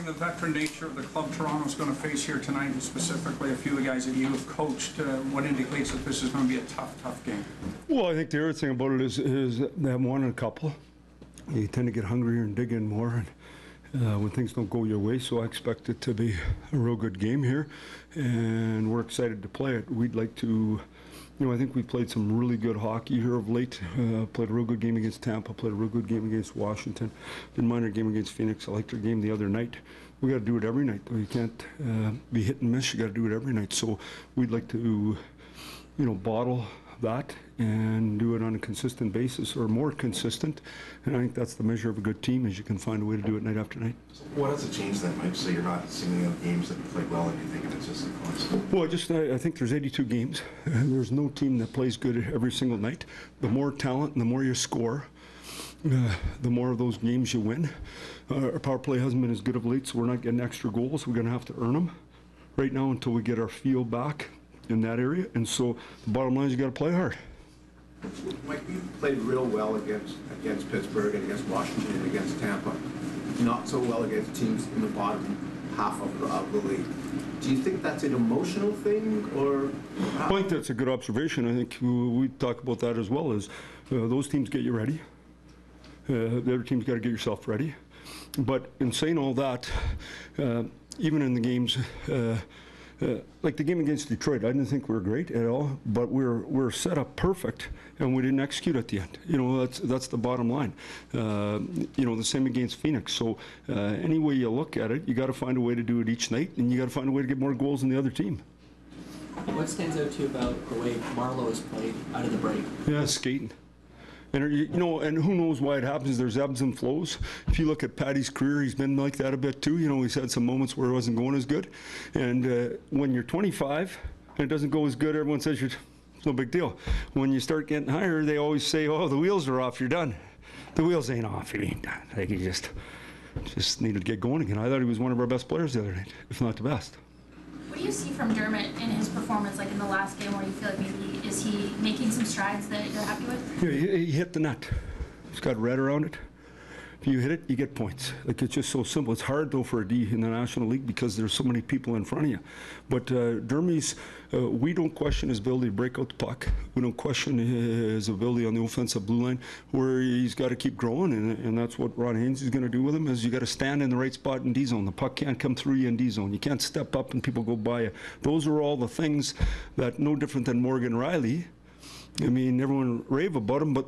the veteran nature of the club Toronto's going to face here tonight, and specifically a few of the guys that you have coached, what indicates that this is going to be a tough game? Well, I think the other thing about it is they have won a couple. You tend to get hungrier and dig in more when things don't go your way, so I expect it to be a real good game here, and we're excited to play it. We'd like to, I think we played some really good hockey here of late. Played a real good game against Tampa, played a real good game against Washington. Didn't mind our game against Phoenix. I liked our game the other night. We got to do it every night, though. You can't be hit and miss. You got to do it every night. So we'd like to, bottle that and do it on a consistent basis, or more consistent. And I think that's the measure of a good team, is you can find a way to do it night after night. So what has it changed then, Mike? So you're not singling out games that you played well and you think it's just a constant? Well, I think there's 82 games, and there's no team that plays good every single night. The more talent and the more you score, the more of those games you win. Our power play hasn't been as good of late, so we're not getting extra goals. We're going to have to earn them right now until we get our feel back in that area. And so the bottom line is you got to play hard. Mike, you played real well against Pittsburgh and against Washington and against Tampa. Not so well against teams in the bottom half of the league. Do you think that's an emotional thing, or? I think that's a good observation. I think we talk about that as well. As those teams get you ready. The other team's got to get yourself ready. But in saying all that, even in the games. Like the game against Detroit, I didn't think we were great at all, but we're set up perfect, and we didn't execute at the end. That's the bottom line. The same against Phoenix. So any way you look at it, you got to find a way to do it each night, and you got to find a way to get more goals than the other team. What stands out to you about the way Marleau has played out of the break? Yeah, skating. And and who knows why it happens? There's ebbs and flows. If you look at Patty's career, he's been like that a bit too. He's had some moments where it wasn't going as good. And when you're 25 and it doesn't go as good, everyone says it's no big deal. When you start getting higher, they always say, "Oh, the wheels are off. You're done." The wheels ain't off. He ain't done. Like, he just needed to get going again. I thought he was one of our best players the other night, if not the best. What do you see from Dermott in his performance, like in the last game, where you feel like maybe is he making some strides that you're happy with? Yeah, he hit the net. He's got red around it. If you hit it, you get points. Like, it's just so simple. It's hard, though, for a D in the National League because there's so many people in front of you. But Dermy's, we don't question his ability to break out the puck. We don't question his ability on the offensive blue line, where he's got to keep growing, and that's what Ron Haynes is going to do with him, is you got to stand in the right spot in D-zone. The puck can't come through you in D-zone. You can't step up and people go by you. Those are all the things that, no different than Morgan Riley. I mean, everyone rave about him, but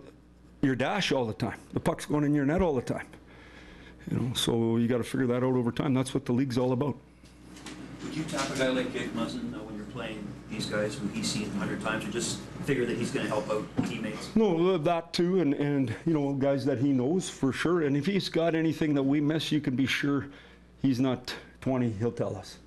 your dash all the time. The puck's going in your net all the time. So you got to figure that out over time. That's what the league's all about. Would you tap a guy like Jake Muzzin when you're playing these guys who he's seen 100 times, or just figure that he's going to help out teammates? No, that too, and guys that he knows for sure. And if he's got anything that we miss, you can be sure he's not 20. He'll tell us.